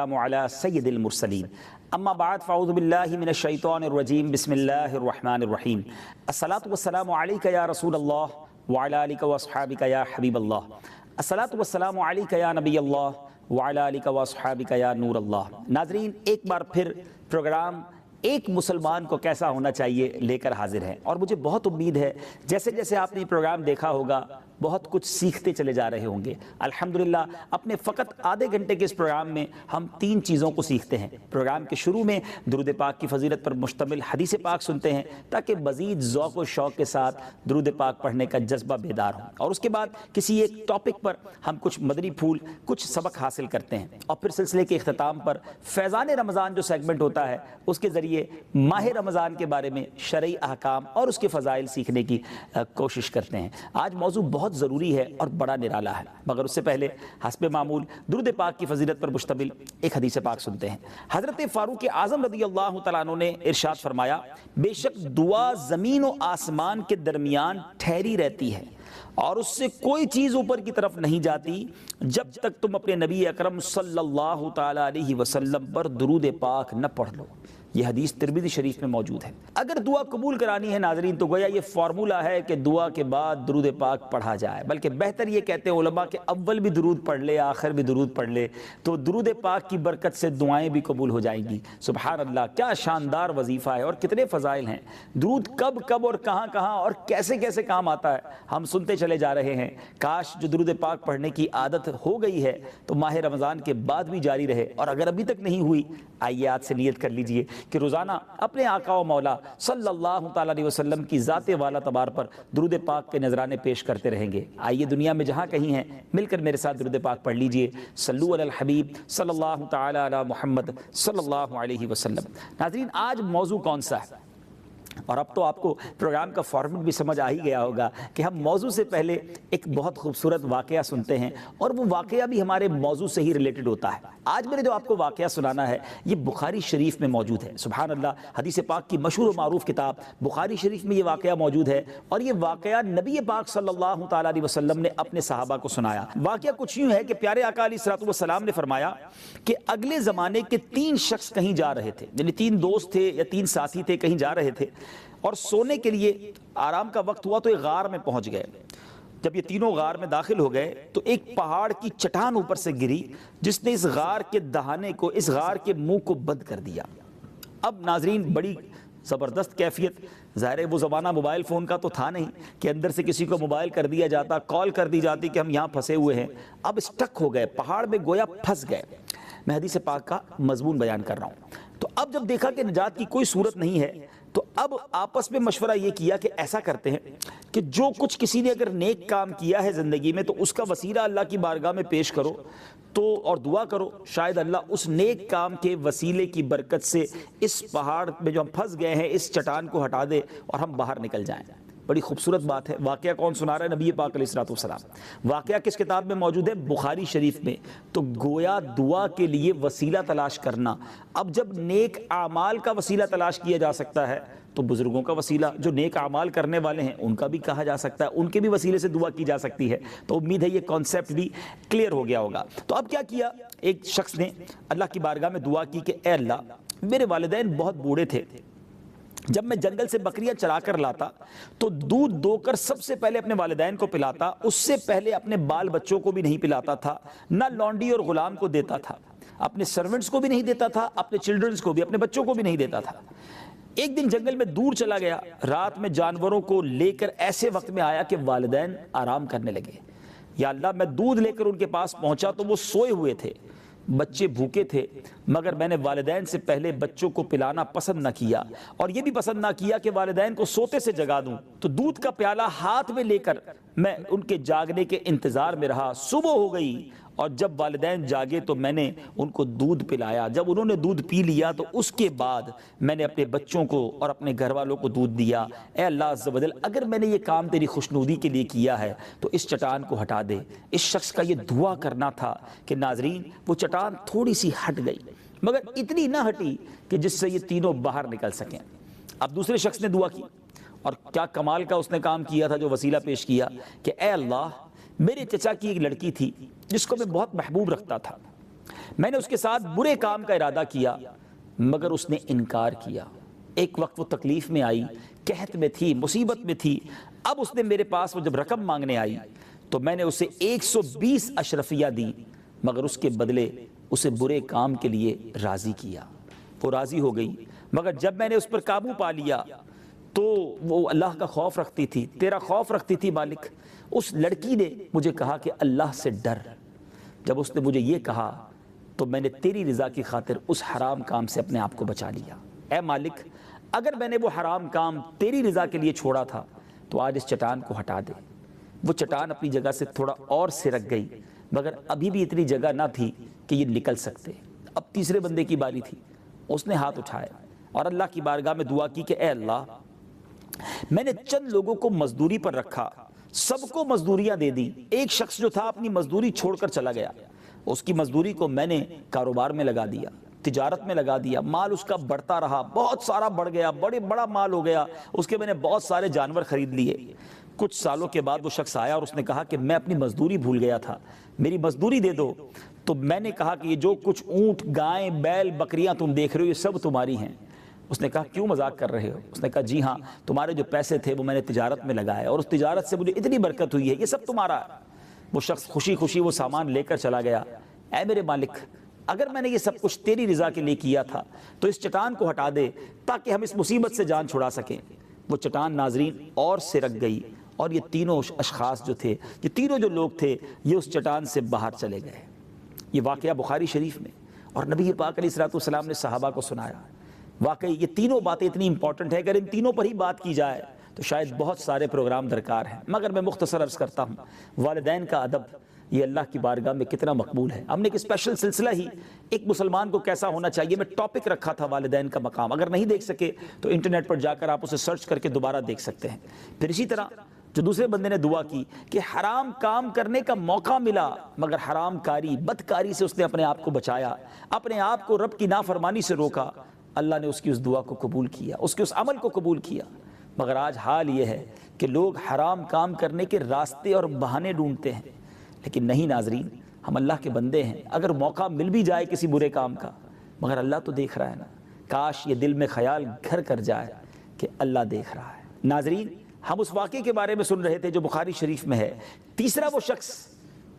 على سید المرسلین اما بعد فاعوذ باللہ من الشیطان الرجیم بسم اللہ الرحمن الرحیم الصلاۃ والسلام علیک یا رسول اللہ وعلی آلک واصحابک یا حبیب اللہ الصلاۃ والسلام علیک یا نبی اللہ وعلی آلک واصحابک یا نور اللہ۔ ناظرین، ایک بار پھر پروگرام ایک مسلمان کو کیسا ہونا چاہیے لے کر حاضر ہیں، اور مجھے بہت امید ہے جیسے جیسے آپ نے یہ پروگرام دیکھا ہوگا بہت کچھ سیکھتے چلے جا رہے ہوں گے۔ الحمدللہ اپنے فقط آدھے گھنٹے کے اس پروگرام میں ہم 3 چیزوں کو سیکھتے ہیں۔ پروگرام کے شروع میں درود پاک کی فضیلت پر مشتمل حدیث پاک سنتے ہیں تاکہ مزید ذوق و شوق کے ساتھ درود پاک پڑھنے کا جذبہ بیدار ہو، اور اس کے بعد کسی ایک ٹاپک پر ہم کچھ مدنی پھول، کچھ سبق حاصل کرتے ہیں، اور پھر سلسلے کے اختتام پر فیضان رمضان جو سیگمنٹ ہوتا ہے اس کے ذریعے ماہ رمضان کے بارے میں شرعی احکام اور اس کے فضائل سیکھنے کی کوشش کرتے ہیں۔ آج موضوع بہت ضروری ہے اور بڑا نرالا ہے، مگر اس سے پہلے حسب معمول درود پاک کی فضیلت پر مشتمل ایک حدیث پاک سنتے ہیں۔ حضرت فاروق اعظم رضی اللہ تعالیٰ عنہ نے ارشاد فرمایا، بے شک دعا زمین و آسمان کے درمیان ٹھہری رہتی ہے اور اس سے کوئی چیز اوپر کی طرف نہیں جاتی جب تک تم اپنے نبی اکرم صلی اللہ تعالیٰ علیہ وسلم پر درود پاک نہ پڑھ لو۔ یہ حدیث ترمذی شریف میں موجود ہے۔ اگر دعا قبول کرانی ہے ناظرین تو گویا یہ فارمولہ ہے کہ دعا کے بعد درود پاک پڑھا جائے، بلکہ بہتر یہ کہتے ہیں علماء کہ اول بھی درود پڑھ لے آخر بھی درود پڑھ لے تو درود پاک کی برکت سے دعائیں بھی قبول ہو جائیں گی۔ سبحان اللہ، کیا شاندار وظیفہ ہے اور کتنے فضائل ہیں۔ درود کب کب اور کہاں کہاں اور کیسے کیسے کام آتا ہے ہم سنتے چلے جا رہے ہیں۔ کاش جو درود پاک پڑھنے کی عادت ہو گئی ہے تو ماہ رمضان کے بعد بھی جاری رہے، اور اگر ابھی تک نہیں ہوئی آئیے آج سے نیت کر لیجئے کہ روزانہ اپنے آقا و مولا صلی اللہ تعالیٰ علیہ وسلم کی ذات والا تبار پر درود پاک کے نذرانے پیش کرتے رہیں گے۔ آئیے دنیا میں جہاں کہیں ہیں مل کر میرے ساتھ درود پاک پڑھ لیجئے۔ صلو علی الحبیب صلی اللہ تعالیٰ علی محمد صلی اللہ علیہ وسلم۔ ناظرین، آج موضوع کون سا ہے؟ اور اب تو آپ کو پروگرام کا فارمیٹ بھی سمجھ آ ہی گیا ہوگا کہ ہم موضوع سے پہلے ایک بہت خوبصورت واقعہ سنتے ہیں، اور وہ واقعہ بھی ہمارے موضوع سے ہی ریلیٹڈ ہوتا ہے۔ آج میں نے جو آپ کو واقعہ سنانا ہے یہ بخاری شریف میں موجود ہے۔ سبحان اللہ، حدیث پاک کی مشہور و معروف کتاب بخاری شریف میں یہ واقعہ موجود ہے، اور یہ واقعہ نبی پاک صلی اللہ تعالیٰ علیہ وسلم نے اپنے صحابہ کو سنایا۔ واقعہ کچھ یوں ہے کہ پیارے آقا علیہ الصلوۃ والسلام نے فرمایا کہ اگلے زمانے کے 3 شخص کہیں جا رہے تھے، یعنی 3 دوست تھے یا 3 ساتھی تھے، کہیں جا رہے تھے اور سونے کے لیے آرام کا وقت ہوا تو ایک غار میں پہنچ گئے۔ جب یہ تینوں غار میں داخل ہو گئے تو ایک پہاڑ کی چٹان اوپر سے گری جس نے اس غار کے دہانے کو، اس غار کے منہ کو بند کر دیا۔ اب ناظرین، بڑی زبردست کیفیت، ظاہر ہے وہ زمانہ موبائل فون کا تو تھا نہیں کہ اندر سے کسی کو موبائل کر دیا جاتا، کال کر دی جاتی کہ ہم یہاں پھنسے ہوئے ہیں۔ اب اسٹک ہو گئے، پہاڑ میں گویا پھنس گئے۔ میں حدیث پاک کا مضمون بیان کر رہا ہوں۔ تو اب جب دیکھا کہ نجات کی کوئی صورت نہیں ہے تو اب آپس میں مشورہ یہ کیا کہ ایسا کرتے ہیں کہ جو کچھ کسی نے اگر نیک کام کیا ہے زندگی میں تو اس کا وسیلہ اللہ کی بارگاہ میں پیش کرو تو اور دعا کرو، شاید اللہ اس نیک کام کے وسیلے کی برکت سے اس پہاڑ میں جو ہم پھنس گئے ہیں اس چٹان کو ہٹا دے اور ہم باہر نکل جائیں۔ بڑی خوبصورت بات ہے۔ واقعہ کون سنا رہا ہے؟ نبی پاک علیہ الصلوۃ والسلام۔ واقعہ کس کتاب میں موجود ہے؟ بخاری شریف میں۔ تو گویا دعا کے لیے وسیلہ تلاش کرنا، اب جب نیک اعمال کا وسیلہ تلاش کیا جا سکتا ہے تو بزرگوں کا وسیلہ، جو نیک اعمال کرنے والے ہیں ان کا بھی کہا جا سکتا ہے، ان کے بھی وسیلے سے دعا کی جا سکتی ہے۔ تو امید ہے یہ کانسیپٹ بھی کلیئر ہو گیا ہوگا۔ تو اب کیا کیا؟ ایک شخص نے اللہ کی بارگاہ میں دعا کی کہ اے اللہ، میرے والدین بہت بوڑھے تھے، جب میں جنگل سے بکریاں چرا کر لاتا تو دودھ دو کر سب سے پہلے اپنے والدین کو پلاتا، اس سے پہلے اپنے بال بچوں کو بھی نہیں پلاتا تھا، نہ لونڈی اور غلام کو دیتا تھا، اپنے سرونٹس کو بھی نہیں دیتا تھا، اپنے چلڈرنز کو بھی، اپنے بچوں کو بھی نہیں دیتا تھا۔ ایک دن جنگل میں دور چلا گیا، رات میں جانوروں کو لے کر ایسے وقت میں آیا کہ والدین آرام کرنے لگے۔ یا اللہ، میں دودھ لے کر ان کے پاس پہنچا تو وہ سوئے ہوئے تھے، بچے بھوکے تھے، مگر میں نے والدین سے پہلے بچوں کو پلانا پسند نہ کیا، اور یہ بھی پسند نہ کیا کہ والدین کو سوتے سے جگا دوں۔ تو دودھ کا پیالہ ہاتھ میں لے کر میں ان کے جاگنے کے انتظار میں رہا۔ صبح ہو گئی اور جب والدین جاگے تو میں نے ان کو دودھ پلایا۔ جب انہوں نے دودھ پی لیا تو اس کے بعد میں نے اپنے بچوں کو اور اپنے گھر والوں کو دودھ دیا۔ اے اللہ عز و جل، اگر میں نے یہ کام تیری خوشنودی کے لیے کیا ہے تو اس چٹان کو ہٹا دے۔ اس شخص کا یہ دعا کرنا تھا کہ ناظرین وہ چٹان تھوڑی سی ہٹ گئی، مگر اتنی نہ ہٹی کہ جس سے یہ تینوں باہر نکل سکیں۔ اب دوسرے شخص نے دعا کی، اور کیا کمال کا اس نے کام کیا تھا جو وسیلہ پیش کیا کہ اے اللہ، میرے چچا کی ایک لڑکی تھی جس کو میں بہت محبوب رکھتا تھا، میں نے اس کے ساتھ برے کام کا ارادہ کیا مگر اس نے انکار کیا۔ ایک وقت وہ تکلیف میں آئی، قحط میں تھی، مصیبت میں تھی، اب اس نے میرے پاس وہ جب رقم مانگنے آئی تو میں نے اسے 120 اشرفیہ دی مگر اس کے بدلے اسے برے کام کے لیے راضی کیا۔ وہ راضی ہو گئی مگر جب میں نے اس پر قابو پا لیا تو وہ اللہ کا خوف رکھتی تھی، تیرا خوف رکھتی تھی مالک۔ اس لڑکی نے مجھے کہا کہ اللہ سے ڈر۔ جب اس نے مجھے یہ کہا تو میں نے تیری رضا کی خاطر اس حرام کام سے اپنے آپ کو بچا لیا۔ اے مالک، اگر میں نے وہ حرام کام تیری رضا کے لیے چھوڑا تھا تو آج اس چٹان کو ہٹا دے۔ وہ چٹان اپنی جگہ سے تھوڑا اور سرک گئی مگر ابھی بھی اتنی جگہ نہ تھی کہ یہ نکل سکتے۔ اب تیسرے بندے کی باری تھی، اس نے ہاتھ اٹھایا اور اللہ کی بارگاہ میں دعا کی کہ اے اللہ، میں نے چند لوگوں کو مزدوری پر رکھا، سب کو مزدوریاں دے دی، ایک شخص جو تھا اپنی مزدوری چھوڑ کر چلا گیا، اس کی مزدوری کو میں نے کاروبار میں لگا دیا، تجارت میں لگا دیا، مال اس کا بڑھتا رہا، بہت سارا بڑھ گیا، بڑا مال ہو گیا، اس کے میں نے بہت سارے جانور خرید لیے۔ کچھ سالوں کے بعد وہ شخص آیا اور اس نے کہا کہ میں اپنی مزدوری بھول گیا تھا، میری مزدوری دے دو۔ تو میں نے کہا کہ یہ جو کچھ اونٹ، گائیں، بیل، بکریاں تم دیکھ رہے ہو یہ سب تمہاری ہیں۔ اس نے کہا کیوں مذاق کر رہے ہو؟ اس نے کہا جی ہاں، تمہارے جو پیسے تھے وہ میں نے تجارت میں لگائے اور اس تجارت سے مجھے اتنی برکت ہوئی ہے، یہ سب تمہارا ہے۔ وہ شخص خوشی خوشی وہ سامان لے کر چلا گیا۔ اے میرے مالک، اگر میں نے یہ سب کچھ تیری رضا کے لیے کیا تھا تو اس چٹان کو ہٹا دے تاکہ ہم اس مصیبت سے جان چھڑا سکیں۔ وہ چٹان ناظرین اور سرک گئی اور یہ تینوں اشخاص جو تھے، یہ تینوں جو لوگ تھے، یہ اس چٹان سے باہر چلے گئے۔ یہ واقعہ بخاری شریف میں، اور نبی پاک علیہ الصلوۃ والسلام نے صحابہ کو سنایا۔ واقعی یہ تینوں باتیں اتنی امپورٹنٹ ہیں، اگر ان تینوں پر ہی بات کی جائے تو شاید بہت سارے پروگرام درکار ہیں، مگر میں مختصر عرض کرتا ہوں۔ والدین کا ادب یہ اللہ کی بارگاہ میں کتنا مقبول ہے۔ ہم نے ایک اسپیشل سلسلہ ہی ایک مسلمان کو کیسا ہونا چاہیے میں ٹاپک رکھا تھا، والدین کا مقام۔ اگر نہیں دیکھ سکے تو انٹرنیٹ پر جا کر آپ اسے سرچ کر کے دوبارہ دیکھ سکتے ہیں۔ پھر اسی طرح جو دوسرے بندے نے دعا کی کہ حرام کام کرنے کا موقع ملا مگر حرام کاری، بدکاری سے اس نے اپنے آپ کو بچایا، اپنے آپ کو رب کی نافرمانی سے روکا، اللہ نے اس کی اس دعا کو قبول کیا، اس کے اس عمل کو قبول کیا۔ مگر آج حال یہ ہے کہ لوگ حرام کام کرنے کے راستے اور بہانے ڈھونڈتے ہیں، لیکن نہیں ناظرین، ہم اللہ کے بندے ہیں، اگر موقع مل بھی جائے کسی برے کام کا مگر اللہ تو دیکھ رہا ہے نا۔ کاش یہ دل میں خیال گھر کر جائے کہ اللہ دیکھ رہا ہے۔ ناظرین، ہم اس واقعے کے بارے میں سن رہے تھے جو بخاری شریف میں ہے۔ تیسرا وہ شخص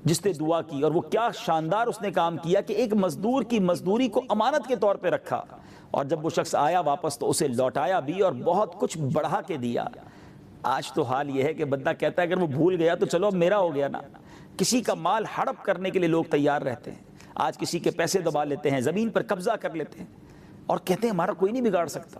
جس نے دعا کی، اور وہ کیا شاندار اس نے کام کیا کہ ایک مزدور کی مزدوری کو امانت کے طور پہ رکھا، اور جب وہ شخص آیا واپس تو اسے لوٹایا بھی اور بہت کچھ بڑھا کے دیا۔ آج تو حال یہ ہے کہ بندہ کہتا ہے اگر وہ بھول گیا تو چلو اب میرا ہو گیا نا۔ کسی کا مال ہڑپ کرنے کے لیے لوگ تیار رہتے ہیں، آج کسی کے پیسے دبا لیتے ہیں، زمین پر قبضہ کر لیتے ہیں اور کہتے ہیں ہمارا کوئی نہیں بگاڑ سکتا۔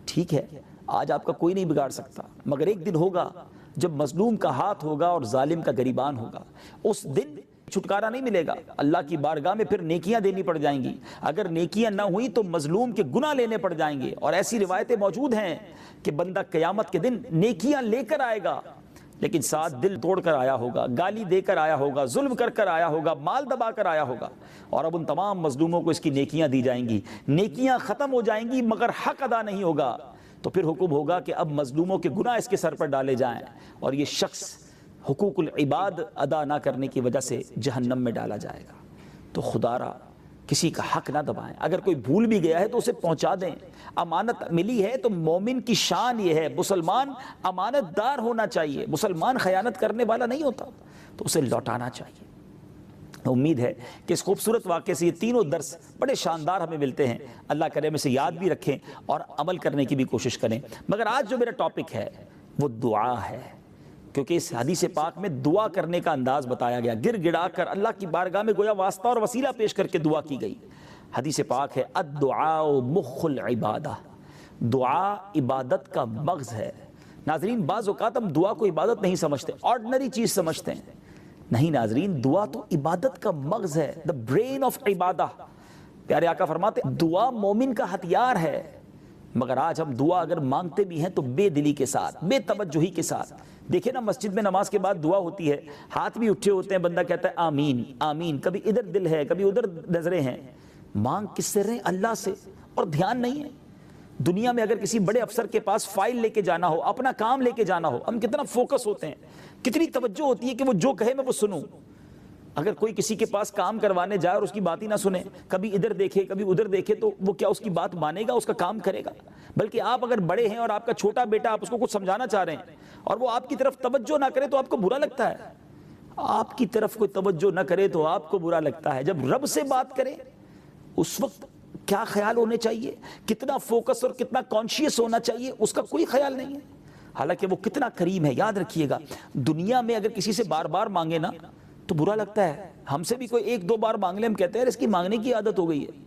ٹھیک ہے، آج آپ کا کوئی نہیں بگاڑ سکتا، مگر ایک دن ہوگا جب مظلوم کا ہاتھ ہوگا اور ظالم کا گریبان ہوگا، اس دن چھٹکارا نہیں ملے گا۔ اللہ کی بارگاہ میں پھر نیکیاں دینی پڑ جائیں گی، اگر نیکیاں نہ ہوئی تو مظلوم کے گناہ لینے پڑ جائیں گے۔ اور ایسی روایتیں موجود ہیں کہ بندہ قیامت کے دن نیکیاں لے کر آئے گا لیکن ساتھ دل توڑ کر آیا ہوگا، گالی دے کر آیا ہوگا، ظلم کر کر آیا ہوگا، مال دبا کر آیا ہوگا، اور اب ان تمام مظلوموں کو اس کی نیکیاں دی جائیں گی۔ نیکیاں ختم ہو جائیں گی مگر حق ادا نہیں ہوگا، تو پھر حکم ہوگا کہ اب مظلوموں کے گناہ اس کے سر پر ڈالے جائیں، اور یہ شخص حقوق العباد ادا نہ کرنے کی وجہ سے جہنم میں ڈالا جائے گا۔ تو خدا را کسی کا حق نہ دبائیں، اگر کوئی بھول بھی گیا ہے تو اسے پہنچا دیں۔ امانت ملی ہے تو مومن کی شان یہ ہے، مسلمان امانت دار ہونا چاہیے، مسلمان خیانت کرنے والا نہیں ہوتا، تو اسے لوٹانا چاہیے۔ امید ہے کہ اس خوبصورت واقعے سے یہ تینوں درس بڑے شاندار ہمیں ملتے ہیں، اللہ کرے ہم اسے یاد بھی رکھیں اور عمل کرنے کی بھی کوشش کریں۔ مگر آج جو میرا ٹاپک ہے وہ دعا ہے، کیونکہ اس حدیث پاک میں دعا کرنے کا انداز بتایا گیا، گر گڑا کر اللہ کی بارگاہ میں گویا واسطہ اور وسیلہ پیش کر کے دعا کی گئی۔ حدیث پاک ہے الدعاء مخ العبادہ، دعا عبادت کا مغز ہے۔ ناظرین، بعض اوقات ہم دعا کو عبادت نہیں سمجھتے، آرڈنری چیز سمجھتے ہیں، نہیں ناظرین، دعا تو عبادت کا مغز ہے، the brain of عبادہ۔ پیارے آقا فرماتے دعا مومن کا ہتھیار ہے، مگر آج ہم دعا اگر مانگتے بھی ہیں تو بے دلی کے ساتھ، بے توجہی کے ساتھ۔ دیکھیں نا، مسجد میں نماز کے بعد دعا ہوتی ہے، ہاتھ بھی اٹھے ہوتے ہیں، بندہ کہتا ہے آمین آمین، کبھی ادھر دل ہے کبھی ادھر نظریں ہیں۔ مانگ کس سے رہے؟ اللہ سے، اور دھیان نہیں ہے۔ دنیا میں اگر کسی بڑے افسر کے پاس فائل لے کے جانا ہو، اپنا کام لے کے جانا ہو، ہم کتنا فوکس ہوتے ہیں، کتنی توجہ ہوتی ہے کہ وہ جو کہے میں وہ سنوں، اگر کوئی کسی کے پاس کام کروانے جائے اور اس کی بات ہی نہ سنے، کبھی ادھر دیکھے کبھی ادھر دیکھے، تو وہ کیا اس کی بات مانے گا، اس کا کام کرے گا؟ بلکہ آپ اگر بڑے ہیں اور آپ کا چھوٹا بیٹا، آپ اس کو کچھ سمجھانا چاہ رہے ہیں اور وہ آپ کی طرف توجہ نہ کرے تو آپ کو برا لگتا ہے، آپ کی طرف کوئی توجہ نہ کرے تو آپ کو برا لگتا ہے۔ جب رب سے بات کرے اس وقت کیا خیال ہونے چاہیے، کتنا فوکس اور کتنا کانشیس ہونا چاہیے، اس کا کوئی خیال نہیں ہے، حالانکہ وہ کتنا کریم ہے۔ یاد رکھیے گا، دنیا میں اگر کسی سے بار بار مانگے نا تو برا لگتا ہے، ہم سے بھی کوئی ایک دو بار مانگ لے ہم کہتے ہیں اس کی مانگنے کی عادت ہو گئی ہے،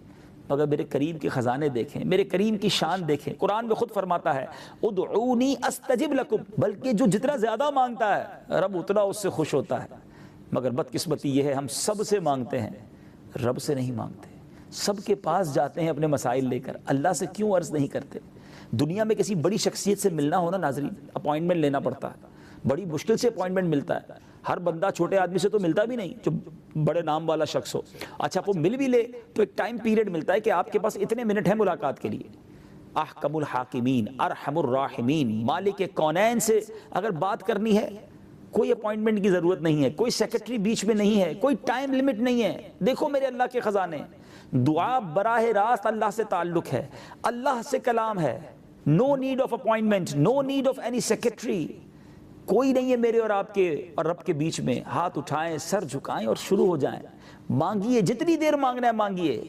مگر میرے کریم کے خزانے دیکھیں، میرے کریم کی شان دیکھیں۔ قرآن میں خود فرماتا ہے ادعونی استجب لکم، بلکہ جو جتنا زیادہ مانگتا ہے رب اتنا اس سے خوش ہوتا ہے۔ مگر بدقسمتی یہ ہے ہم سب سے مانگتے ہیں، رب سے نہیں مانگتے، سب کے پاس جاتے ہیں اپنے مسائل لے کر، اللہ سے کیوں عرض نہیں کرتے؟ دنیا میں کسی بڑی شخصیت سے ملنا ہونا ناظرین، اپوائنٹمنٹ لینا پڑتا ہے، بڑی مشکل سے اپوائنٹمنٹ ملتا ہے، ہر بندہ چھوٹے آدمی سے تو ملتا بھی نہیں جو بڑے نام والا شخص ہو۔ اچھا وہ مل بھی لے تو ایک ٹائم پیریڈ ملتا ہے کہ آپ کے پاس اتنے منٹ ہیں ملاقات کے لیے۔ احکم الحاکمین، ارحم الراحمین، مالک کونین سے اگر بات کرنی ہے کوئی اپوائنٹمنٹ کی ضرورت نہیں ہے، کوئی سیکرٹری بیچ میں نہیں ہے، کوئی ٹائم لمٹ نہیں ہے۔ دیکھو میرے اللہ کے خزانے، دعا براہ راست اللہ سے تعلق ہے، اللہ سے کلام ہے، no need of appointment, no need of any secretary, کوئی نہیں ہے میرے اور آپ کے اور رب کے بیچ میں۔ ہاتھ اٹھائیں، سر جھکائیں اور شروع ہو جائیں، مانگیے جتنی دیر مانگنا ہے مانگیے،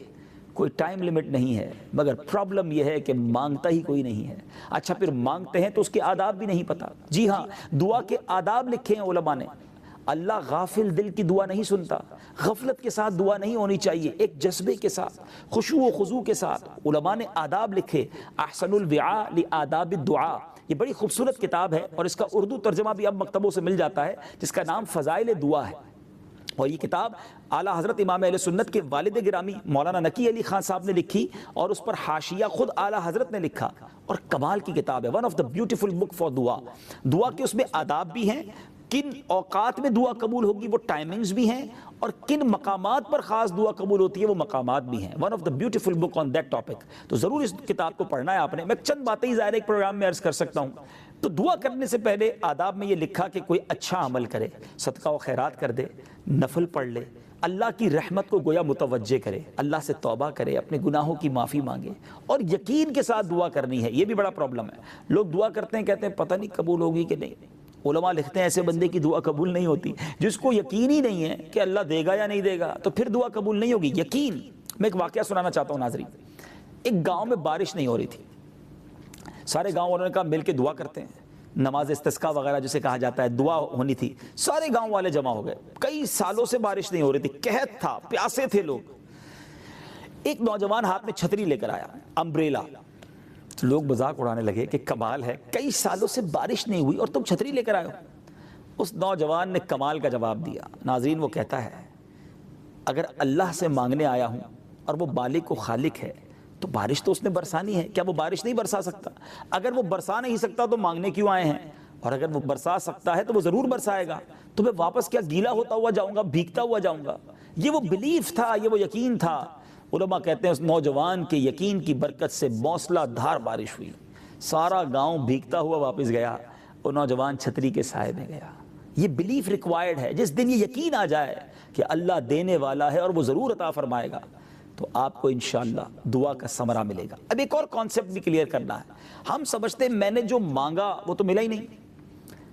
کوئی ٹائم لمٹ نہیں ہے۔ مگر پرابلم یہ ہے کہ مانگتا ہی کوئی نہیں ہے۔ اچھا پھر مانگتے ہیں تو اس کے آداب بھی نہیں پتا۔ جی ہاں، دعا کے آداب لکھے ہیں علماء نے۔ اللہ غافل دل کی دعا نہیں سنتا، غفلت کے ساتھ دعا نہیں ہونی چاہیے، ایک جذبے کے ساتھ، خشوع و خضوع کے ساتھ۔ علماء نے آداب لکھے، احسن الوعاء لآداب الدعاء، یہ بڑی خوبصورت کتاب ہے اور اس کا اردو ترجمہ بھی اب مکتبوں سے مل جاتا ہے، جس کا نام فضائل دعا ہے۔ اور یہ کتاب اعلیٰ حضرت امام اہل سنت کے والد گرامی مولانا نقی علی خان صاحب نے لکھی اور اس پر حاشیہ خود اعلیٰ حضرت نے لکھا، اور کمال کی کتاب ہے، one of the beautiful book for دعا۔ دعا کے اس میں آداب بھی ہیں، کن اوقات میں دعا قبول ہوگی وہ ٹائمنگز بھی ہیں، اور کن مقامات پر خاص دعا قبول ہوتی ہے وہ مقامات بھی ہیں۔ One of the beautiful book on that topic, تو ضرور اس کتاب کو پڑھنا ہے آپ نے۔ میں چند باتیں ہی ظاہر ایک پروگرام میں عرض کر سکتا ہوں۔ تو دعا کرنے سے پہلے آداب میں یہ لکھا کہ کوئی اچھا عمل کرے، صدقہ و خیرات کر دے، نفل پڑھ لے، اللہ کی رحمت کو گویا متوجہ کرے، اللہ سے توبہ کرے، اپنے گناہوں کی معافی مانگے، اور یقین کے ساتھ دعا کرنی ہے۔ یہ بھی بڑا پرابلم ہے، لوگ دعا کرتے ہیں کہتے ہیں پتہ نہیں قبول ہوگی کہ نہیں۔ علماء لکھتے ہیں ایسے بندے کی دعا قبول نہیں ہوتی جس کو یقین ہی نہیں ہے کہ اللہ دے گا یا نہیں دے گا، تو پھر دعا قبول نہیں ہوگی۔ یقین، میں ایک واقعہ سنانا چاہتا ہوں ناظرین۔ ایک گاؤں میں بارش نہیں ہو رہی تھی، سارے گاؤں والوں نے کہا مل کے دعا کرتے ہیں، نماز استسقاء وغیرہ جسے کہا جاتا ہے، دعا ہونی تھی۔ سارے گاؤں والے جمع ہو گئے، کئی سالوں سے بارش نہیں ہو رہی تھی، قحط تھا، پیاسے تھے لوگ۔ ایک نوجوان ہاتھ میں چھتری لے کر آیا، امبریلا۔ تو لوگ مذاق اڑانے لگے کہ کمال ہے، کئی سالوں سے بارش نہیں ہوئی اور تم چھتری لے کر آئے ہو۔ اس نوجوان نے کمال کا جواب دیا۔ ناظرین وہ کہتا ہے اگر اللہ سے مانگنے آیا ہوں اور وہ بالق و خالق ہے تو بارش تو اس نے برسانی ہے، کیا وہ بارش نہیں برسا سکتا؟ اگر وہ برسا نہیں سکتا تو مانگنے کیوں آئے ہیں؟ اور اگر وہ برسا سکتا ہے تو وہ ضرور برسائے گا، تو میں واپس کیا گیلا ہوتا ہوا جاؤں گا، بھیگتا ہوا جاؤں گا؟ یہ وہ بلیف تھا، یہ وہ یقین تھا۔ علماء کہتے ہیں اس نوجوان کے یقین کی برکت سے موسلا دھار بارش ہوئی، سارا گاؤں بھیگتا ہوا واپس گیا، وہ نوجوان چھتری کے سائے میں گیا۔ یہ بلیف ریکوائرڈ ہے۔ جس دن یہ یقین آ جائے کہ اللہ دینے والا ہے اور وہ ضرور عطا فرمائے گا، تو آپ کو انشاءاللہ دعا کا ثمرہ ملے گا۔ اب ایک اور کانسیپٹ بھی کلیئر کرنا ہے۔ ہم سمجھتے ہیں میں نے جو مانگا وہ تو ملا ہی نہیں۔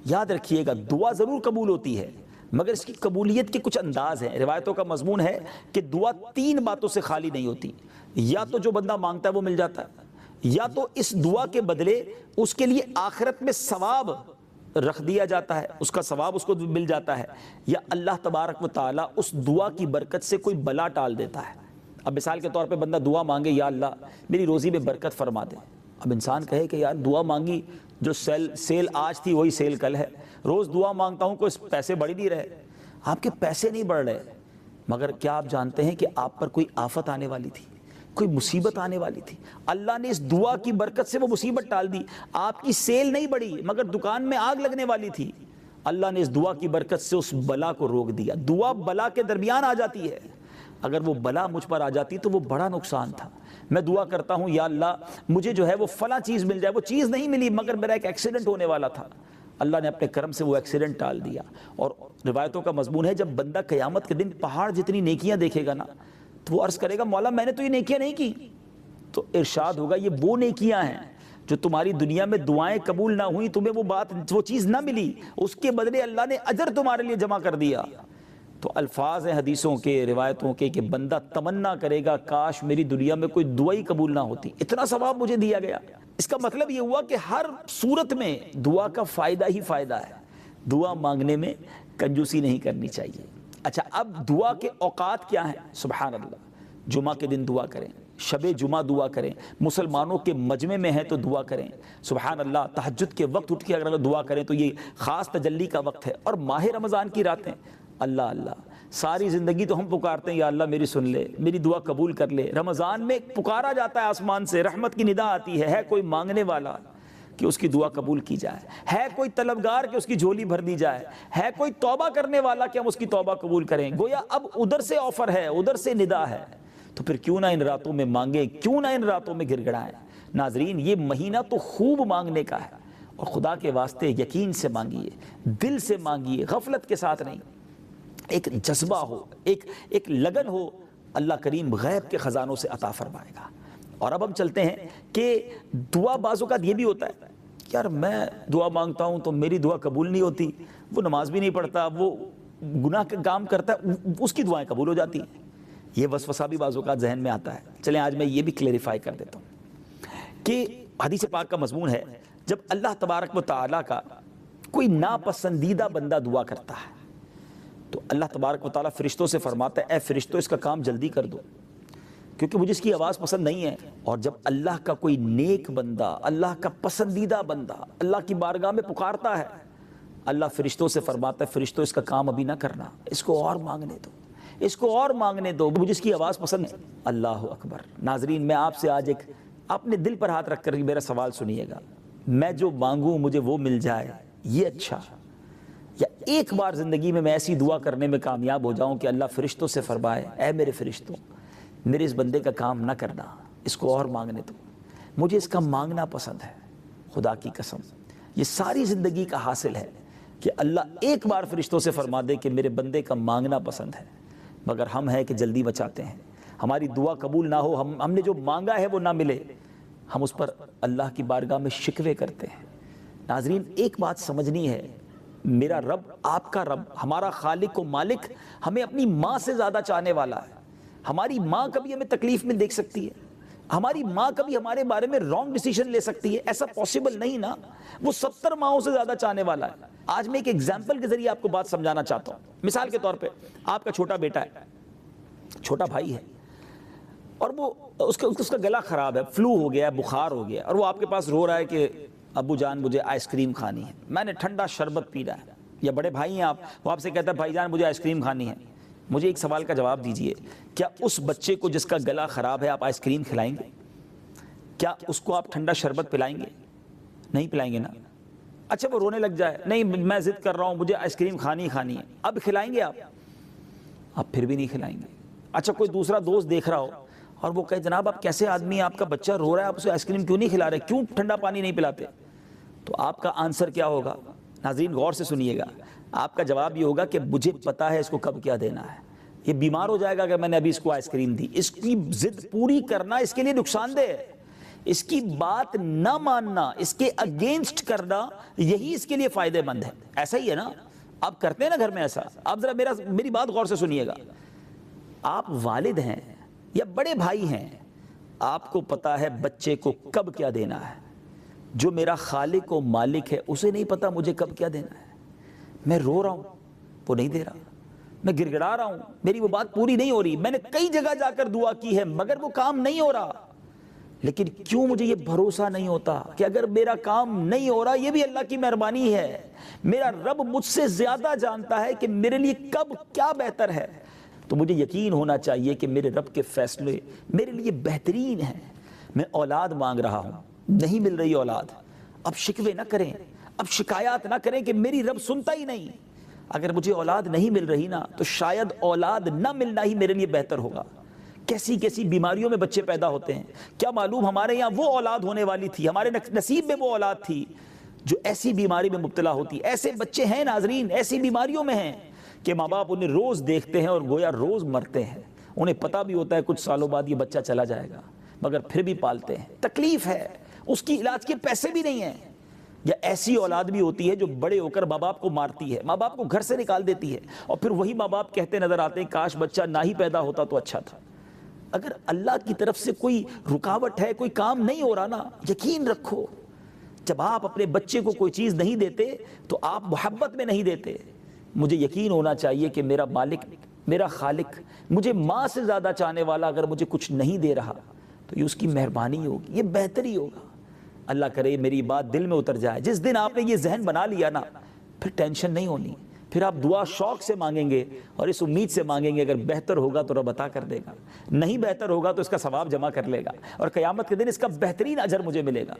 یاد رکھیے گا دعا ضرور قبول ہوتی ہے، مگر اس کی قبولیت کے کچھ انداز ہیں۔ روایتوں کا مضمون ہے کہ دعا 3 باتوں سے خالی نہیں ہوتی، یا تو جو بندہ مانگتا ہے وہ مل جاتا ہے، یا تو اس دعا کے بدلے اس کے لیے آخرت میں ثواب رکھ دیا جاتا ہے، اس کا ثواب اس کو مل جاتا ہے، یا اللہ تبارک و تعالیٰ اس دعا کی برکت سے کوئی بلا ٹال دیتا ہے۔ اب مثال کے طور پہ بندہ دعا مانگے یا اللہ میری روزی میں برکت فرما دے۔ اب انسان کہے کہ یار دعا مانگی، جو سیل آج تھی وہی سیل کل ہے، روز دعا مانگتا ہوں، کوئی پیسے بڑھ نہیں رہے۔ آپ کے پیسے نہیں بڑھ رہے، مگر کیا آپ جانتے ہیں کہ آپ پر کوئی آفت آنے والی تھی، کوئی مصیبت آنے والی تھی؟ اللہ نے اس دعا کی برکت سے وہ مصیبت ٹال دی۔ آپ کی سیل نہیں بڑھی مگر دکان میں آگ لگنے والی تھی، اللہ نے اس دعا کی برکت سے اس بلا کو روک دیا۔ دعا بلا کے درمیان آ جاتی ہے، اگر وہ بلا مجھ پر آ جاتی تو وہ بڑا نقصان تھا۔ میں دعا کرتا ہوں یا اللہ مجھے جو ہے وہ فلاں چیز مل جائے، وہ چیز نہیں ملی مگر میرا ایک ایکسیڈنٹ ہونے والا تھا، اللہ نے اپنے کرم سے وہ ایکسیڈنٹ ٹال دیا. اور روایتوں کا مضمون ہے جب بندہ قیامت کے دن پہاڑ جتنی نیکیاں دیکھے گا نا تو وہ عرض کرے گا مولا میں نے تو یہ نیکیاں نہیں کی. تو ارشاد ہوگا یہ وہ نیکیاں ہیں جو تمہاری دنیا میں دعائیں قبول نہ ہوئیں, تمہیں وہ چیز نہ ملی, اس کے بدلے اللہ نے اجر تمہارے لیے جمع کر دیا. تو الفاظ ہیں حدیثوں کے, روایتوں کے, کہ بندہ تمنا کرے گا کاش میری دنیا میں کوئی دعا ہی قبول نہ ہوتی, اتنا ثواب مجھے دیا گیا. اس کا مطلب یہ ہوا کہ ہر صورت میں دعا کا فائدہ ہی فائدہ ہے. دعا مانگنے میں کنجوسی نہیں کرنی چاہیے. اچھا, اب دعا کے اوقات کیا ہیں؟ سبحان اللہ, جمعہ کے دن دعا کریں, شب جمعہ دعا کریں, مسلمانوں کے مجمع میں ہیں تو دعا کریں. سبحان اللہ, تہجد کے وقت اٹھ کے اگر دعا کریں تو یہ خاص تجلی کا وقت ہے. اور ماہ رمضان کی راتیں, اللہ اللہ, ساری زندگی تو ہم پکارتے ہیں یا اللہ میری سن لے, میری دعا قبول کر لے. رمضان میں پکارا جاتا ہے آسمان سے, رحمت کی ندا آتی ہے کوئی مانگنے والا کہ اس کی دعا قبول کی جائے, ہے کوئی طلبگار کہ اس کی جھولی بھر دی جائے, ہے کوئی توبہ کرنے والا کہ ہم اس کی توبہ قبول کریں. گویا اب ادھر سے آفر ہے, ادھر سے ندا ہے, تو پھر کیوں نہ ان راتوں میں مانگیں, کیوں نہ ان راتوں میں گر گڑائیں. ناظرین, یہ مہینہ تو خوب مانگنے کا ہے, اور خدا کے واسطے یقین سے مانگیے, دل سے مانگیے, غفلت کے ساتھ نہیں. ایک جذبہ ہو, ایک لگن ہو, اللہ کریم غیب کے خزانوں سے عطا فرمائے گا. اور اب ہم چلتے ہیں کہ دعا بعض اوقات یہ بھی ہوتا ہے یار میں دعا مانگتا ہوں تو میری دعا قبول نہیں ہوتی, وہ نماز بھی نہیں پڑھتا, وہ گناہ کا کام کرتا ہے, اس کی دعائیں قبول ہو جاتی ہیں. یہ وسوسہ بھی بعض اوقات ذہن میں آتا ہے. چلیں آج میں یہ بھی کلیریفائی کر دیتا ہوں کہ حدیث پاک کا مضمون ہے جب اللہ تبارک و تعالیٰ کا کوئی ناپسندیدہ بندہ دعا کرتا ہے تو اللہ تبارک و تعالیٰ فرشتوں سے فرماتا ہے اے فرشتوں اس کا کام جلدی کر دو کیونکہ مجھے اس کی آواز پسند نہیں ہے. اور جب اللہ کا کوئی نیک بندہ, اللہ کا پسندیدہ بندہ اللہ کی بارگاہ میں پکارتا ہے, اللہ فرشتوں سے فرماتا ہے فرشتوں اس کا کام ابھی نہ کرنا, اس کو اور مانگنے دو, اس کو اور مانگنے دو, مجھے اس کی آواز پسند ہے. اللہ اکبر. ناظرین, میں آپ سے آج ایک اپنے دل پر ہاتھ رکھ کر میرا سوال سنیے گا, میں جو مانگوں مجھے وہ مل جائے یہ اچھا, یا ایک بار زندگی میں ایسی دعا کرنے میں کامیاب ہو جاؤں کہ اللہ فرشتوں سے فرمائے اے میرے فرشتوں میرے اس بندے کا کام نہ کرنا, اس کو اور مانگنے دو, مجھے اس کا مانگنا پسند ہے. خدا کی قسم یہ ساری زندگی کا حاصل ہے کہ اللہ ایک بار فرشتوں سے فرما دے کہ میرے بندے کا مانگنا پسند ہے. مگر ہم ہیں کہ جلدی بچاتے ہیں, ہماری دعا قبول نہ ہو, ہم نے جو مانگا ہے وہ نہ ملے, ہم اس پر اللہ کی بارگاہ میں شکوے کرتے ہیں. ناظرین, ایک بات سمجھنی ہے, میرا رب, آپ کا رب, ہمارا خالق و مالک ہمیں اپنی ماں سے زیادہ چاہنے والا ہے. ہماری ماں کبھی ہمیں تکلیف میں دیکھ سکتی ہے, ہماری ماں کبھی ہمارے بارے میں رانگ ڈیسیژن لے سکتی ہے, ایسا پاسبل نہیں نا. وہ 70 ماؤں سے زیادہ چاہنے والا ہے. آج میں ایک ایگزامپل کے ذریعے آپ کو بات سمجھانا چاہتا ہوں. مثال کے طور پہ آپ کا چھوٹا بیٹا ہے, چھوٹا بھائی ہے, اور وہ اس کا گلا خراب ہے, فلو ہو گیا ہے, بخار ہو گیا, اور وہ آپ کے پاس رو رہا ہے کہ ابو جان مجھے آئس کریم کھانی ہے, میں نے ٹھنڈا شربت پینا ہے. یا بڑے بھائی ہیں آپ, وہ آپ سے کہتا ہے بھائی جان مجھے آئس کریم کھانی ہے. مجھے ایک سوال کا جواب دیجئے, کیا اس بچے کو جس کا گلا خراب ہے آپ آئس کریم کھلائیں گے؟ کیا اس کو آپ ٹھنڈا شربت پلائیں گے؟ نہیں پلائیں گے نا. اچھا وہ رونے لگ جائے, نہیں میں ضد کر رہا ہوں مجھے آئس کریم کھانی ہے, اب کھلائیں گے آپ پھر بھی نہیں کھلائیں گے. اچھا کوئی دوسرا دوست دیکھ رہا ہو اور وہ کہے جناب آپ کیسے آدمی ہیں, آپ کا بچہ رو رہا ہے, آپ اسے آئس کریم کیوں نہیں کھلا رہے, کیوں ٹھنڈا پانی نہیں پلاتے؟ تو آپ کا آنسر کیا ہوگا؟ ناظرین غور سے سنیے گا, آپ کا جواب یہ ہوگا کہ مجھے پتا ہے اس کو کب کیا دینا ہے, یہ بیمار ہو جائے گا اگر میں نے ابھی اس کو آئس کریم دی. اس کی ضد پوری کرنا اس کے لیے نقصان دہ ہے, اس کی بات نہ ماننا, اس کے اگینسٹ کرنا, یہی اس کے لیے فائدہ مند ہے. ایسا ہی ہے نا, آپ کرتے ہیں نا گھر میں ایسا. آپ ذرا میری بات غور سے سنیے گا, آپ والد ہیں یا بڑے بھائی ہیں, آپ کو پتا ہے بچے کو کب کیا دینا ہے. جو میرا خالق و مالک ہے اسے نہیں پتا مجھے کب کیا دینا ہے. میں رو رہا ہوں وہ نہیں دے رہا, میں گڑ گڑا رہا ہوں میری وہ بات پوری نہیں ہو رہی, میں نے کئی جگہ جا کر دعا کی ہے مگر وہ کام نہیں ہو رہا. لیکن کیوں مجھے یہ بھروسہ نہیں ہوتا کہ اگر میرا کام نہیں ہو رہا یہ بھی اللہ کی مہربانی ہے, میرا رب مجھ سے زیادہ جانتا ہے کہ میرے لیے کب کیا بہتر ہے. تو مجھے یقین ہونا چاہیے کہ میرے رب کے فیصلے میرے لیے بہترین ہیں. میں اولاد مانگ رہا ہوں, نہیں مل رہی اولاد, اب شکوے نہ کریں, اب شکایات نہ کریں کہ میری رب سنتا ہی نہیں. اگر مجھے اولاد نہیں مل رہی نا تو شاید اولاد نہ ملنا ہی میرے لیے بہتر ہوگا. کیسی کیسی بیماریوں میں بچے پیدا ہوتے ہیں, کیا معلوم ہمارے یہاں وہ اولاد ہونے والی تھی, ہمارے نصیب میں وہ اولاد تھی جو ایسی بیماری میں مبتلا ہوتی ہے. ایسے بچے ہیں ناظرین، ایسی بیماریوں میں ہیں کہ ماں باپ انہیں روز دیکھتے ہیں اور گویا روز مرتے ہیں. انہیں پتہ بھی ہوتا ہے کچھ سالوں بعد یہ بچہ چلا جائے گا، مگر پھر بھی پالتے ہیں. تکلیف ہے، اس کی علاج کے پیسے بھی نہیں ہیں. یا ایسی اولاد بھی ہوتی ہے جو بڑے ہو کر ماں باپ کو مارتی ہے، ماں باپ کو گھر سے نکال دیتی ہے، اور پھر وہی ماں باپ کہتے نظر آتے ہیں کاش بچہ نہ ہی پیدا ہوتا تو اچھا تھا. اگر اللہ کی طرف سے کوئی رکاوٹ ہے، کوئی کام نہیں ہو رہا نا، یقین رکھو جب آپ اپنے بچے کو کوئی چیز نہیں دیتے تو آپ محبت میں نہیں دیتے. مجھے یقین ہونا چاہیے کہ میرا مالک، میرا خالق مجھے ماں سے زیادہ چاہنے والا اگر مجھے کچھ نہیں دے رہا تو یہ اس کی مہربانی ہوگی، یہ بہتر ہی ہوگا. اللہ کرے میری بات دل میں اتر جائے. جس دن آپ نے یہ ذہن بنا لیا نا، پھر ٹینشن نہیں ہونی. پھر آپ دعا شوق سے مانگیں گے اور اس امید سے مانگیں گے اگر بہتر ہوگا تو رب عطا کر دے گا، نہیں بہتر ہوگا تو اس کا ثواب جمع کر لے گا، اور قیامت کے دن اس کا بہترین اجر مجھے ملے گا.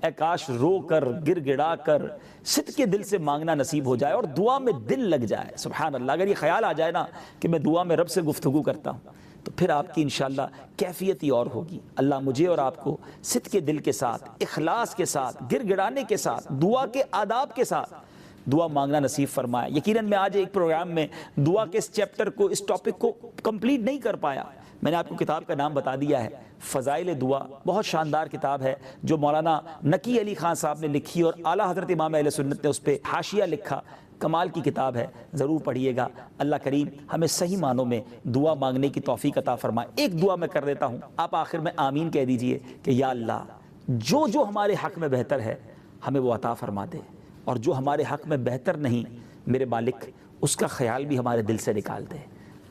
اے کاش رو کر گر گڑا کر صدق کے دل سے مانگنا نصیب ہو جائے اور دعا میں دل لگ جائے. سبحان اللہ، اگر یہ خیال آ جائے نا کہ میں دعا میں رب سے گفتگو کرتا ہوں تو پھر آپ کی انشاءاللہ کیفیت ہی اور ہوگی. اللہ مجھے اور آپ کو صدق کے دل کے ساتھ، اخلاص کے ساتھ، گر گڑانے کے ساتھ، دعا کے آداب کے ساتھ دعا مانگنا نصیب فرمائے. یقیناً میں آج ایک پروگرام میں دعا کے اس چیپٹر کو، اس ٹاپک کو کمپلیٹ نہیں کر پایا. میں نے آپ کو کتاب کا نام بتا دیا ہے، فضائل دعا. بہت شاندار کتاب ہے جو مولانا نقی علی خان صاحب نے لکھی اور اعلیٰ حضرت امام اہل سنت نے اس پہ حاشیہ لکھا. کمال کی کتاب ہے، ضرور پڑھیے گا. اللہ کریم ہمیں صحیح معنوں میں دعا مانگنے کی توفیق عطا فرمائے. ایک دعا میں کر دیتا ہوں، آپ آخر میں آمین کہہ دیجئے کہ یا اللہ جو جو ہمارے حق میں بہتر ہے ہمیں وہ عطا فرما دے، اور جو ہمارے حق میں بہتر نہیں میرے مالک اس کا خیال بھی ہمارے دل سے نکال دے.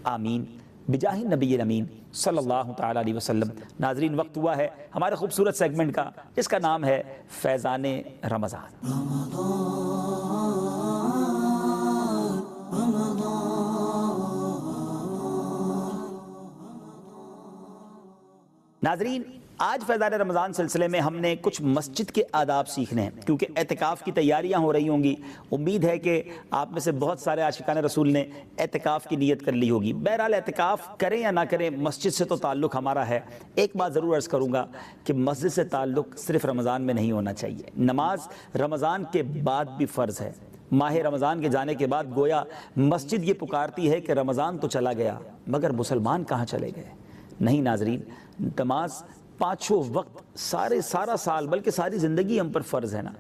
آمین بجاہ نبی الامین صلی اللہ تعالی علیہ وسلم. ناظرین وقت ہوا ہے ہمارے خوبصورت سیگمنٹ کا، جس کا نام ہے فیضان رمضان. ناظرین آج فیضان رمضان سلسلے میں ہم نے کچھ مسجد کے آداب سیکھنے ہیں، کیونکہ اعتکاف کی تیاریاں ہو رہی ہوں گی. امید ہے کہ آپ میں سے بہت سارے عاشقان رسول نے اعتکاف کی نیت کر لی ہوگی. بہرحال اعتکاف کریں یا نہ کریں، مسجد سے تو تعلق ہمارا ہے. ایک بات ضرور عرض کروں گا کہ مسجد سے تعلق صرف رمضان میں نہیں ہونا چاہیے. نماز رمضان کے بعد بھی فرض ہے. ماہ رمضان کے جانے کے بعد گویا مسجد یہ پکارتی ہے کہ رمضان تو چلا گیا مگر مسلمان کہاں چلے گئے. نہیں ناظرین، نماز پانچوں وقت سارا سال بلکہ ساری زندگی ہم پر فرض ہے نا.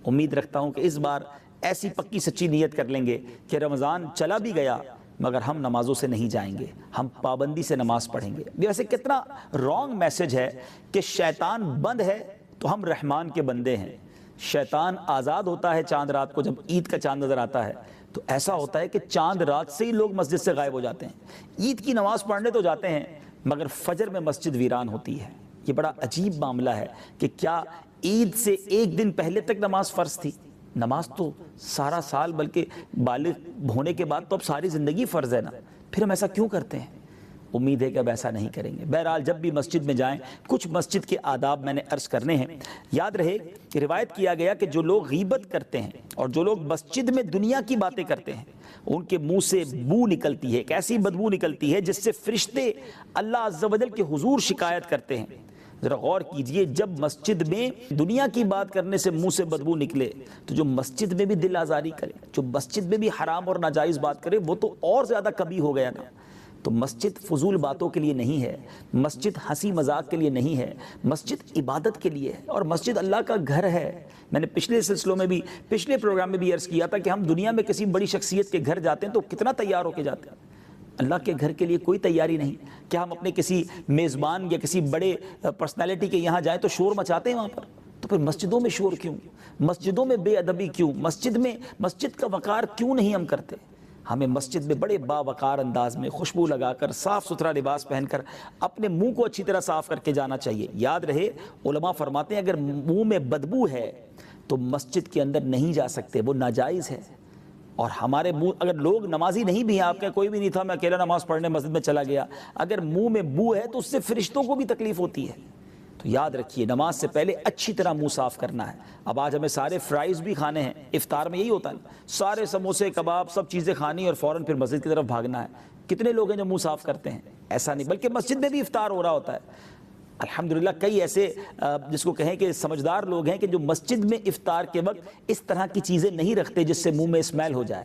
امید رکھتا ہوں کہ اس بار ایسی پکی سچی نیت کر لیں گے کہ رمضان چلا بھی گیا مگر ہم نمازوں سے نہیں جائیں گے، ہم پابندی سے نماز پڑھیں گے. ویسے کتنا رانگ میسج ہے کہ شیطان بند ہے تو ہم رحمان کے بندے ہیں. شیطان آزاد ہوتا ہے چاند رات کو، جب عید کا چاند نظر آتا ہے تو ایسا ہوتا ہے کہ چاند رات سے ہی لوگ مسجد سے غائب ہو جاتے ہیں. عید کی نماز پڑھنے تو جاتے ہیں مگر فجر میں مسجد ویران ہوتی ہے. یہ بڑا عجیب معاملہ ہے کہ کیا عید سے ایک دن پہلے تک نماز فرض تھی؟ نماز تو سارا سال بلکہ بالغ ہونے کے بعد تو اب ساری زندگی فرض ہے نا. پھر ہم ایسا کیوں کرتے ہیں؟ امید ہے کہ اب ایسا نہیں کریں گے. بہرحال جب بھی مسجد میں جائیں کچھ مسجد کے آداب میں نے عرض کرنے ہیں. یاد رہے کہ روایت کیا گیا کہ جو لوگ غیبت کرتے ہیں اور جو لوگ مسجد میں دنیا کی باتیں کرتے ہیں ان کے منہ سے بو نکلتی ہے، ایک ایسی بدبو نکلتی ہے جس سے فرشتے اللہ عز و جل کے حضور شکایت کرتے ہیں. ذرا غور کیجئے، جب مسجد میں دنیا کی بات کرنے سے منہ سے بدبو نکلے تو جو مسجد میں بھی دل آزاری کرے، جو مسجد میں بھی حرام اور ناجائز بات کرے وہ تو اور زیادہ کبھی ہو گیا نا. تو مسجد فضول باتوں کے لیے نہیں ہے، مسجد ہنسی مذاق کے لیے نہیں ہے، مسجد عبادت کے لیے ہے اور مسجد اللہ کا گھر ہے. میں نے پچھلے سلسلوں میں بھی، پچھلے پروگرام میں بھی عرض کیا تھا کہ ہم دنیا میں کسی بڑی شخصیت کے گھر جاتے ہیں تو کتنا تیار ہو کے جاتے ہیں. اللہ کے گھر کے لیے کوئی تیاری نہیں. کیا ہم اپنے کسی میزبان یا کسی بڑے پرسنالٹی کے یہاں جائیں تو شور مچاتے ہیں وہاں پر؟ تو پھر مسجدوں میں شور کیوں؟ مسجدوں میں بے ادبی کیوں؟ مسجد کا وقار کیوں نہیں ہم کرتے؟ ہمیں مسجد میں بڑے باوقار انداز میں خوشبو لگا کر، صاف ستھرا لباس پہن کر، اپنے منہ کو اچھی طرح صاف کر کے جانا چاہیے. یاد رہے علماء فرماتے ہیں اگر منہ میں بدبو ہے تو مسجد کے اندر نہیں جا سکتے، وہ ناجائز ہے. اور ہمارے منہ، اگر لوگ نمازی نہیں بھی ہیں، آپ کا کوئی بھی نہیں تھا، میں اکیلا نماز پڑھنے مسجد میں چلا گیا، اگر منہ میں بو ہے تو اس سے فرشتوں کو بھی تکلیف ہوتی ہے. تو یاد رکھیے نماز سے پہلے اچھی طرح منہ صاف کرنا ہے. اب آج ہمیں سارے فرائز بھی کھانے ہیں، افطار میں یہی ہوتا ہے، سارے سموسے کباب سب چیزیں کھانی اور فوراً پھر مسجد کی طرف بھاگنا ہے. کتنے لوگ ہیں جو منہ صاف کرتے ہیں؟ ایسا نہیں، بلکہ مسجد میں بھی افطار ہو رہا ہوتا ہے. الحمدللہ کئی ایسے جس کو کہیں کہ سمجھدار لوگ ہیں کہ جو مسجد میں افطار کے وقت اس طرح کی چیزیں نہیں رکھتے جس سے منہ میں اسمیل ہو جائے.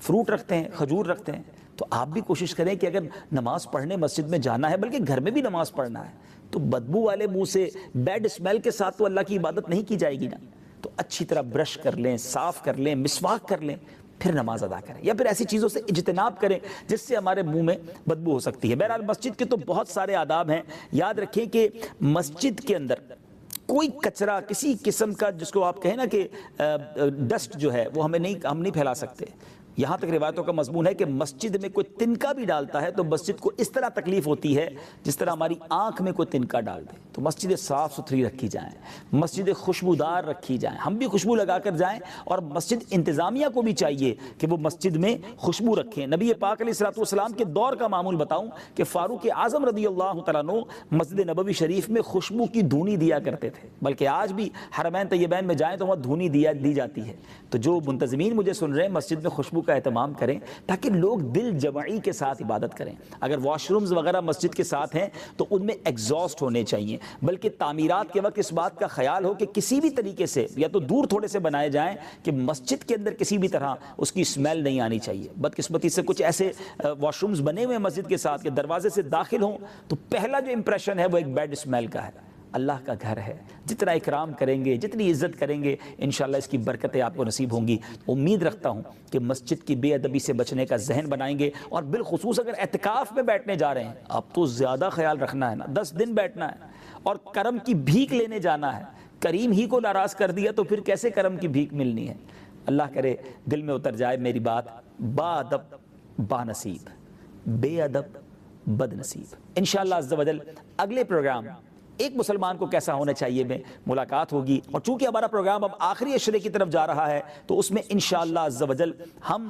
فروٹ رکھتے ہیں, کھجور رکھتے ہیں. تو آپ بھی کوشش کریں کہ اگر نماز پڑھنے مسجد میں جانا ہے, بلکہ گھر میں بھی نماز پڑھنا ہے, تو بدبو والے منہ سے بیڈ اسمیل کے ساتھ تو اللہ کی عبادت نہیں کی جائے گی نا. تو اچھی طرح برش کر لیں, صاف کر لیں, مسواک کر لیں, پھر نماز ادا کریں, یا پھر ایسی چیزوں سے اجتناب کریں جس سے ہمارے منہ میں بدبو ہو سکتی ہے. بہرحال مسجد کے تو بہت سارے آداب ہیں. یاد رکھیں کہ مسجد کے اندر کوئی کچرا کسی قسم کا, جس کو آپ کہیں نا کہ ڈسٹ جو ہے, وہ ہم نہیں پھیلا سکتے. یہاں تک روایتوں کا مضمون ہے کہ مسجد میں کوئی تنکا بھی ڈالتا ہے تو مسجد کو اس طرح تکلیف ہوتی ہے جس طرح ہماری آنکھ میں کوئی تنکا ڈال دے. تو مسجدیں صاف ستھری رکھی جائیں, مسجدیں خوشبودار رکھی جائیں, ہم بھی خوشبو لگا کر جائیں, اور مسجد انتظامیہ کو بھی چاہیے کہ وہ مسجد میں خوشبو رکھیں. نبی پاک علیہ الصلوۃ والسلام کے دور کا معمول بتاؤں کہ فاروق اعظم رضی اللہ تعالیٰ عنہ مسجد نبوی شریف میں خوشبو کی دھونی دیا کرتے تھے, بلکہ آج بھی حرمین طیبین میں جائیں تو وہاں دھونی دی جاتی ہے. تو جو منتظمین مجھے سن رہے ہیں, مسجد میں خوشبو کا اہتمام کریں تاکہ لوگ دل جمعی کے ساتھ عبادت کریں. اگر واش رومز وغیرہ مسجد کے ساتھ ہیں تو ان میں ایگزاسٹ ہونے چاہیے, بلکہ تعمیرات کے وقت اس بات کا خیال ہو کہ کسی بھی طریقے سے یا تو دور تھوڑے سے بنائے جائیں کہ مسجد کے اندر کسی بھی طرح اس کی اسمیل نہیں آنی چاہیے. بدقسمتی سے کچھ ایسے واش رومز بنے ہوئے مسجد کے ساتھ کہ دروازے سے داخل ہوں تو پہلا جو امپریشن ہے وہ ایک بیڈ اسمیل کا ہے. اللہ کا گھر ہے, جتنا اکرام کریں گے, جتنی عزت کریں گے, انشاءاللہ اس کی برکتیں آپ کو نصیب ہوں گی. امید رکھتا ہوں کہ مسجد کی بے ادبی سے بچنے کا ذہن بنائیں گے, اور بالخصوص اگر اعتکاف میں بیٹھنے جا رہے ہیں, اب تو زیادہ خیال رکھنا ہے نا, 10 دن بیٹھنا ہے اور کرم کی بھیک لینے جانا ہے. کریم ہی کو ناراض کر دیا تو پھر کیسے کرم کی بھیک ملنی ہے. اللہ کرے دل میں اتر جائے میری بات. با ادب با نصیب, بے ادب بد نصیب. انشاءاللہ عز و جل اگلے پروگرام ایک مسلمان کو کیسا ہونا چاہیے میں ملاقات ہوگی. اور چونکہ ہمارا پروگرام اب آخری عشرے کی طرف جا رہا ہے تو اس میں انشاءاللہ عز و جل ہم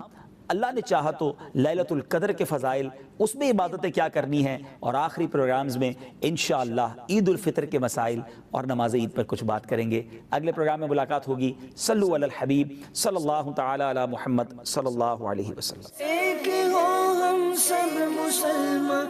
اللہ نے چاہا تو لیلۃ القدر کے فضائل, اس میں عبادتیں کیا کرنی ہیں, اور آخری پروگرامز میں انشاءاللہ عید الفطر کے مسائل اور نماز عید پر کچھ بات کریں گے. اگلے پروگرام میں ملاقات ہوگی. صلو علی الحبیب صلی اللہ تعالی علی محمد صلی اللہ علیہ وسلم. ایک ہو ہم سب مسلمان.